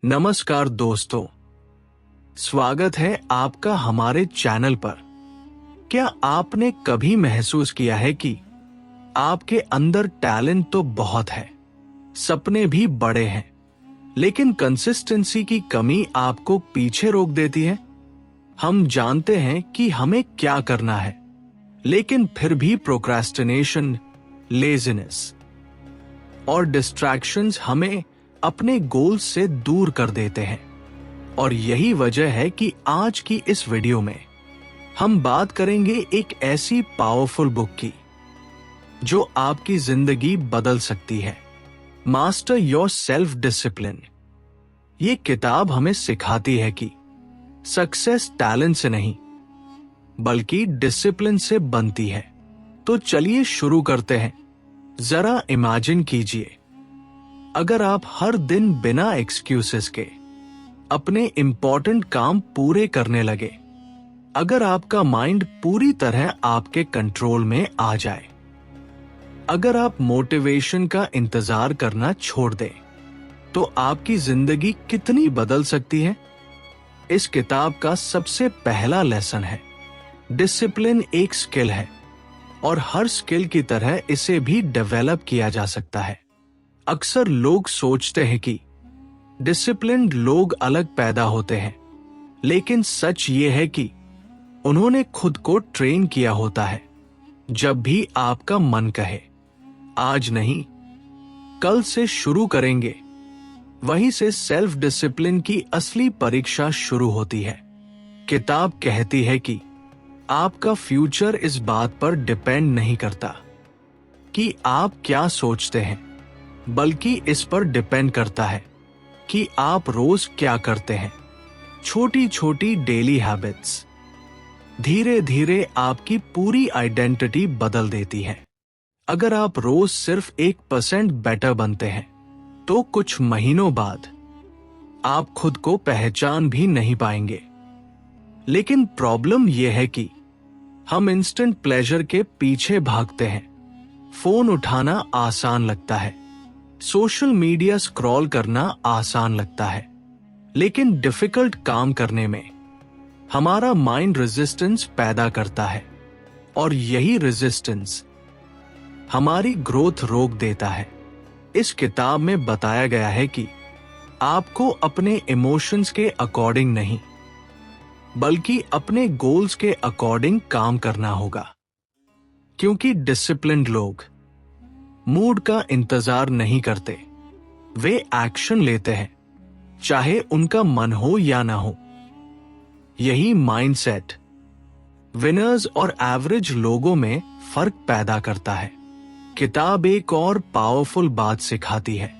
नमस्कार दोस्तों, स्वागत है आपका हमारे चैनल पर। क्या आपने कभी महसूस किया है कि आपके अंदर टैलेंट तो बहुत है, सपने भी बड़े हैं, लेकिन कंसिस्टेंसी की कमी आपको पीछे रोक देती है? हम जानते हैं कि हमें क्या करना है, लेकिन फिर भी प्रोक्रेस्टिनेशन, लेजीनेस और डिस्ट्रैक्शंस हमें अपने गोल्स से दूर कर देते हैं। और यही वजह है कि आज की इस वीडियो में हम बात करेंगे एक ऐसी पावरफुल बुक की जो आपकी जिंदगी बदल सकती है, मास्टर योर सेल्फ डिसिप्लिन। ये किताब हमें सिखाती है कि सक्सेस टैलेंट से नहीं बल्कि डिसिप्लिन से बनती है। तो चलिए शुरू करते हैं। जरा इमेजिन कीजिए, अगर आप हर दिन बिना एक्सक्यूजेस के अपने इंपॉर्टेंट काम पूरे करने लगे, अगर आपका माइंड पूरी तरह आपके कंट्रोल में आ जाए, अगर आप मोटिवेशन का इंतजार करना छोड़ दें, तो आपकी जिंदगी कितनी बदल सकती है। इस किताब का सबसे पहला लेसन है, डिसिप्लिन एक स्किल है और हर स्किल की तरह इसे भी डेवलप किया जा सकता है। अक्सर लोग सोचते हैं कि डिसिप्लिन्ड लोग अलग पैदा होते हैं, लेकिन सच ये है कि उन्होंने खुद को ट्रेन किया होता है। जब भी आपका मन कहे आज नहीं, कल से शुरू करेंगे, वहीं से सेल्फ डिसिप्लिन की असली परीक्षा शुरू होती है। किताब कहती है कि आपका फ्यूचर इस बात पर डिपेंड नहीं करता कि आप क्या सोचते हैं, बल्कि इस पर डिपेंड करता है कि आप रोज क्या करते हैं। छोटी छोटी डेली हैबिट्स धीरे धीरे आपकी पूरी आइडेंटिटी बदल देती है। अगर आप रोज सिर्फ 1% बेटर बनते हैं, तो कुछ महीनों बाद आप खुद को पहचान भी नहीं पाएंगे। लेकिन प्रॉब्लम यह है कि हम इंस्टेंट प्लेजर के पीछे भागते हैं। फोन उठाना आसान लगता है, सोशल मीडिया स्क्रॉल करना आसान लगता है, लेकिन डिफिकल्ट काम करने में हमारा माइंड रेजिस्टेंस पैदा करता है, और यही रेजिस्टेंस हमारी ग्रोथ रोक देता है। इस किताब में बताया गया है कि आपको अपने इमोशंस के अकॉर्डिंग नहीं, बल्कि अपने गोल्स के अकॉर्डिंग काम करना होगा। क्योंकि डिसिप्लिन्ड लोग मूड का इंतजार नहीं करते, वे एक्शन लेते हैं, चाहे उनका मन हो या ना हो। यही माइंडसेट विनर्स और एवरेज लोगों में फर्क पैदा करता है। किताब एक और पावरफुल बात सिखाती है,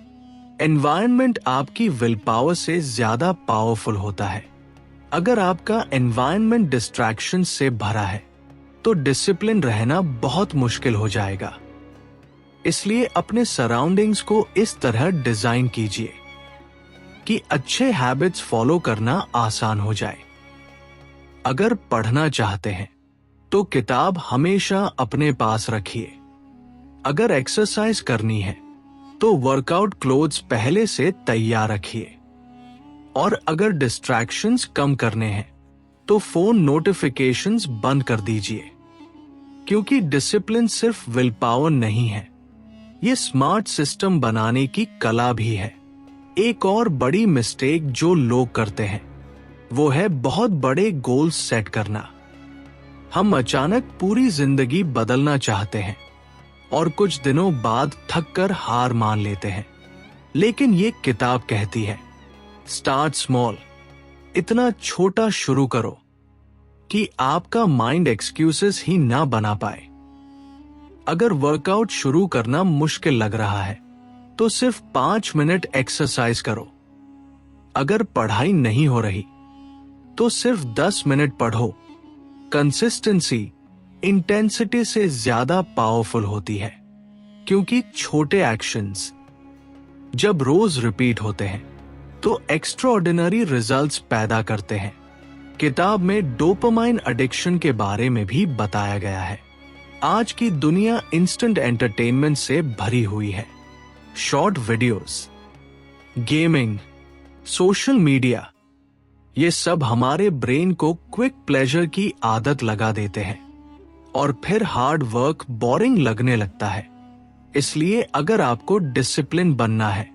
एनवायरनमेंट आपकी विल पावर से ज्यादा पावरफुल होता है। अगर आपका एनवायरनमेंट डिस्ट्रैक्शन से भरा है, तो डिसिप्लिन रहना बहुत मुश्किल हो जाएगा। इसलिए अपने सराउंडिंग्स को इस तरह डिजाइन कीजिए कि अच्छे हैबिट्स फॉलो करना आसान हो जाए। अगर पढ़ना चाहते हैं, तो किताब हमेशा अपने पास रखिए। अगर एक्सरसाइज करनी है, तो वर्कआउट क्लोथ्स पहले से तैयार रखिए। और अगर डिस्ट्रैक्शंस कम करने हैं, तो फोन नोटिफिकेशंस बंद कर दीजिए। क्योंकि डिसिप्लिन सिर्फ विल पावर नहीं है, ये स्मार्ट सिस्टम बनाने की कला भी है। एक और बड़ी मिस्टेक जो लोग करते हैं, वो है बहुत बड़े गोल्स सेट करना। हम अचानक पूरी जिंदगी बदलना चाहते हैं और कुछ दिनों बाद थक कर हार मान लेते हैं। लेकिन ये किताब कहती है, स्टार्ट स्मॉल, इतना छोटा शुरू करो कि आपका माइंड एक्सक्यूजेस ही ना बना पाए। अगर वर्कआउट शुरू करना मुश्किल लग रहा है, तो सिर्फ 5 मिनट एक्सरसाइज करो। अगर पढ़ाई नहीं हो रही, तो सिर्फ 10 मिनट पढ़ो। कंसिस्टेंसी इंटेंसिटी से ज्यादा पावरफुल होती है, क्योंकि छोटे एक्शंस जब रोज रिपीट होते हैं, तो एक्स्ट्राऑर्डिनरी रिजल्ट्स पैदा करते हैं। किताब में डोपामाइन एडिक्शन के बारे में भी बताया गया है। आज की दुनिया इंस्टेंट एंटरटेनमेंट से भरी हुई है। Short videos, gaming social media, ये सब हमारे ब्रेन को क्विक प्लेजर की आदत लगा देते हैं और फिर हार्ड वर्क बोरिंग लगने लगता है। इसलिए अगर आपको डिसिप्लिन बनना है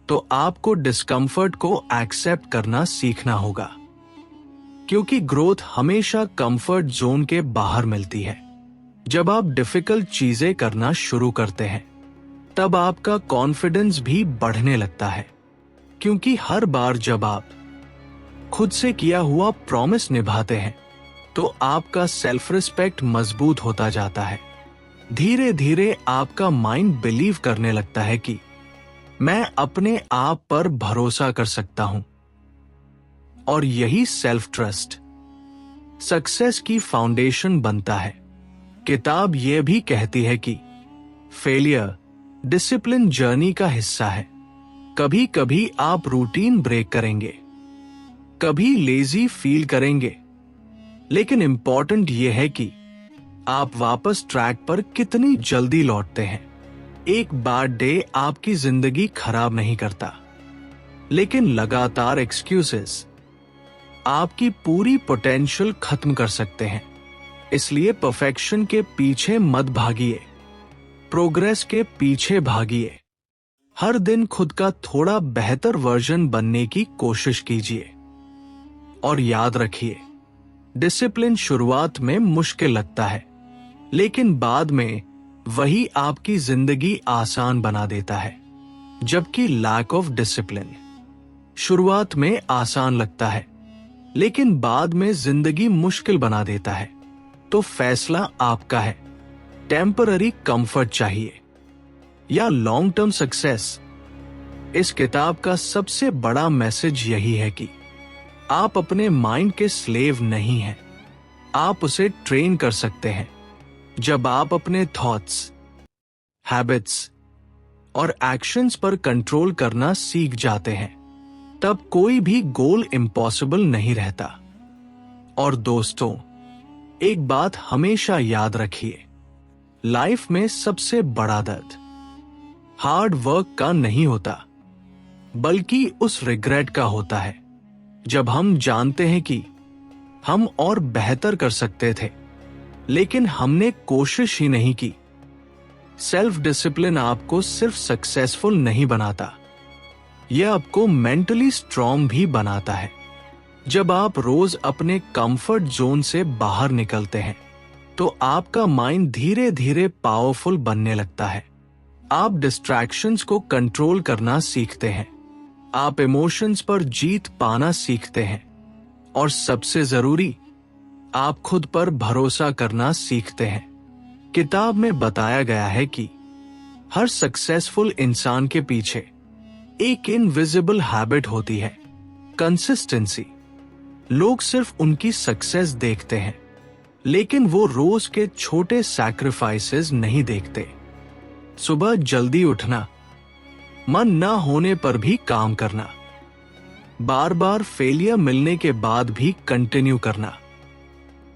तो आपको डिस्कंफर्ट को एक्सेप्ट करना सीखना होगा, क्योंकि ग्रोथ हमेशा कंफर्ट जोन के बाहर मिलती है। जब आप डिफिकल्ट चीजें करना शुरू करते हैं तब आपका कॉन्फिडेंस भी बढ़ने लगता है, क्योंकि हर बार जब आप खुद से किया हुआ प्रॉमिस निभाते हैं तो आपका सेल्फ रिस्पेक्ट मजबूत होता जाता है। धीरे धीरे आपका माइंड बिलीव करने लगता है कि मैं अपने आप पर भरोसा कर सकता हूं, और यही सेल्फ ट्रस्ट सक्सेस की फाउंडेशन बनता है। किताब यह भी कहती है कि फेलियर डिसिप्लिन जर्नी का हिस्सा है। कभी कभी आप रूटीन ब्रेक करेंगे, कभी लेजी फील करेंगे, लेकिन इंपॉर्टेंट यह है कि आप वापस ट्रैक पर कितनी जल्दी लौटते हैं। एक बैड डे आपकी जिंदगी खराब नहीं करता, लेकिन लगातार एक्सक्यूजेस आपकी पूरी पोटेंशियल खत्म कर सकते हैं। इसलिए परफेक्शन के पीछे मत भागिए, प्रोग्रेस के पीछे भागिए। हर दिन खुद का थोड़ा बेहतर वर्जन बनने की कोशिश कीजिए, और याद रखिए, डिसिप्लिन शुरुआत में मुश्किल लगता है, लेकिन बाद में वही आपकी जिंदगी आसान बना देता है। जबकि लैक ऑफ डिसिप्लिन शुरुआत में आसान लगता है, लेकिन बाद में जिंदगी मुश्किल बना देता है। तो फैसला आपका है, टेम्पररी कंफर्ट चाहिए या लॉन्ग टर्म सक्सेस। इस किताब का सबसे बड़ा मैसेज यही है कि आप अपने माइंड के स्लेव नहीं हैं, आप उसे ट्रेन कर सकते हैं। जब आप अपने थॉट्स, हैबिट्स और एक्शंस पर कंट्रोल करना सीख जाते हैं, तब कोई भी गोल इम्पॉसिबल नहीं रहता। और दोस्तों, एक बात हमेशा याद रखिए, लाइफ में सबसे बड़ा दर्द हार्ड वर्क का नहीं होता, बल्कि उस रिग्रेट का होता है, जब हम जानते हैं कि हम और बेहतर कर सकते थे, लेकिन हमने कोशिश ही नहीं की। सेल्फ डिसिप्लिन आपको सिर्फ सक्सेसफुल नहीं बनाता, यह आपको मेंटली स्ट्रांग भी बनाता है। जब आप रोज अपने कंफर्ट जोन से बाहर निकलते हैं तो आपका माइंड धीरे धीरे पावरफुल बनने लगता है। आप डिस्ट्रैक्शंस को कंट्रोल करना सीखते हैं, आप इमोशंस पर जीत पाना सीखते हैं, और सबसे जरूरी, आप खुद पर भरोसा करना सीखते हैं। किताब में बताया गया है कि हर सक्सेसफुल इंसान के पीछे एक इनविजिबल हैबिट होती है, कंसिस्टेंसी। लोग सिर्फ उनकी सक्सेस देखते हैं, लेकिन वो रोज के छोटे सैक्रिफाइसेस नहीं देखते। सुबह जल्दी उठना, मन ना होने पर भी काम करना, बार बार फेलियर मिलने के बाद भी कंटिन्यू करना,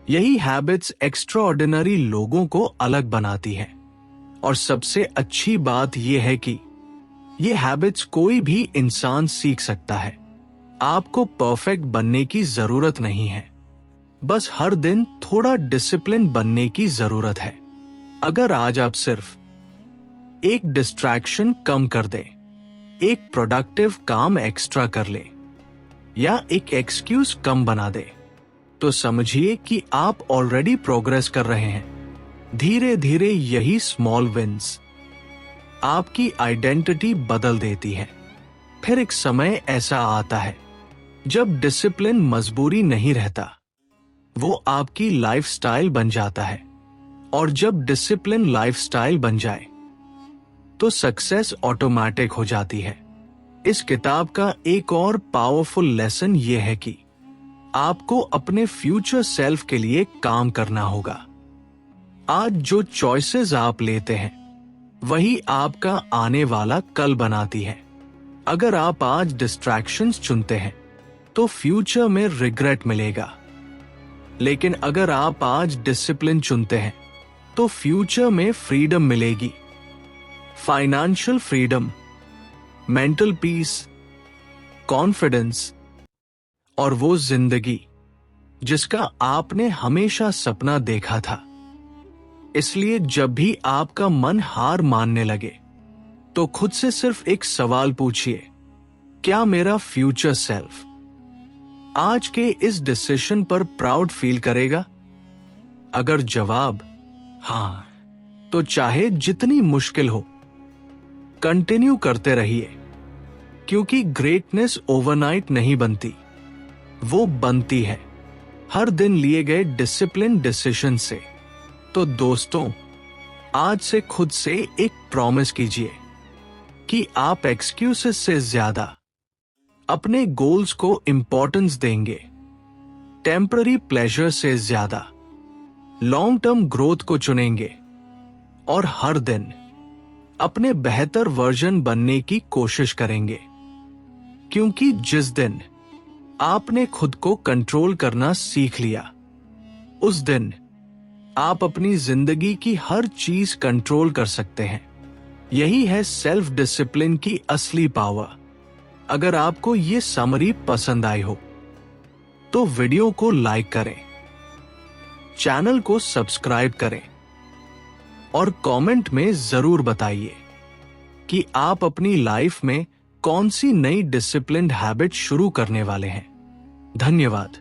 यही हैबिट्स एक्स्ट्राऑर्डिनरी लोगों को अलग बनाती हैं। और सबसे अच्छी बात यह है कि ये हैबिट्स कोई भी इंसान सीख सकता है। आपको परफेक्ट बनने की जरूरत नहीं है, बस हर दिन थोड़ा डिसिप्लिन बनने की जरूरत है। अगर आज आप सिर्फ एक डिस्ट्रैक्शन कम कर दें, एक प्रोडक्टिव काम एक्स्ट्रा कर ले, या एक एक्सक्यूज कम बना दे, तो समझिए कि आप ऑलरेडी प्रोग्रेस कर रहे हैं। धीरे धीरे यही स्मॉल विंस आपकी आइडेंटिटी बदल देती है। फिर एक समय ऐसा आता है जब डिसिप्लिन मजबूरी नहीं रहता, वो आपकी लाइफस्टाइल बन जाता है। और जब डिसिप्लिन लाइफस्टाइल बन जाए तो सक्सेस ऑटोमेटिक हो जाती है। इस किताब का एक और पावरफुल लेसन ये है कि आपको अपने फ्यूचर सेल्फ के लिए काम करना होगा। आज जो चॉइसेस आप लेते हैं वही आपका आने वाला कल बनाती है। अगर आप आज डिस्ट्रैक्शंस चुनते हैं तो फ्यूचर में रिग्रेट मिलेगा, लेकिन अगर आप आज डिसिप्लिन चुनते हैं तो फ्यूचर में फ्रीडम मिलेगी। Financial freedom, mental peace, confidence और वो जिंदगी जिसका आपने हमेशा सपना देखा था। इसलिए जब भी आपका मन हार मानने लगे तो खुद से सिर्फ एक सवाल पूछिए, क्या मेरा फ्यूचर सेल्फ आज के इस डिसीजन पर प्राउड फील करेगा? अगर जवाब हाँ, तो चाहे जितनी मुश्किल हो कंटिन्यू करते रहिए, क्योंकि ग्रेटनेस ओवरनाइट नहीं बनती, वो बनती है हर दिन लिए गए डिसिप्लिन डिसीजन से। तो दोस्तों, आज से खुद से एक प्रॉमिस कीजिए कि आप एक्सक्यूजेस से ज्यादा अपने गोल्स को इंपॉर्टेंस देंगे, टेम्पररी प्लेजर से ज्यादा लॉन्ग टर्म ग्रोथ को चुनेंगे और हर दिन अपने बेहतर वर्जन बनने की कोशिश करेंगे। क्योंकि जिस दिन आपने खुद को कंट्रोल करना सीख लिया, उस दिन आप अपनी जिंदगी की हर चीज कंट्रोल कर सकते हैं। यही है सेल्फ डिसिप्लिन की असली पावर। अगर आपको ये समरी पसंद आई हो तो वीडियो को लाइक करें, चैनल को सब्सक्राइब करें और कमेंट में जरूर बताइए कि आप अपनी लाइफ में कौन सी नई डिसिप्लिन्ड हैबिट शुरू करने वाले हैं। धन्यवाद।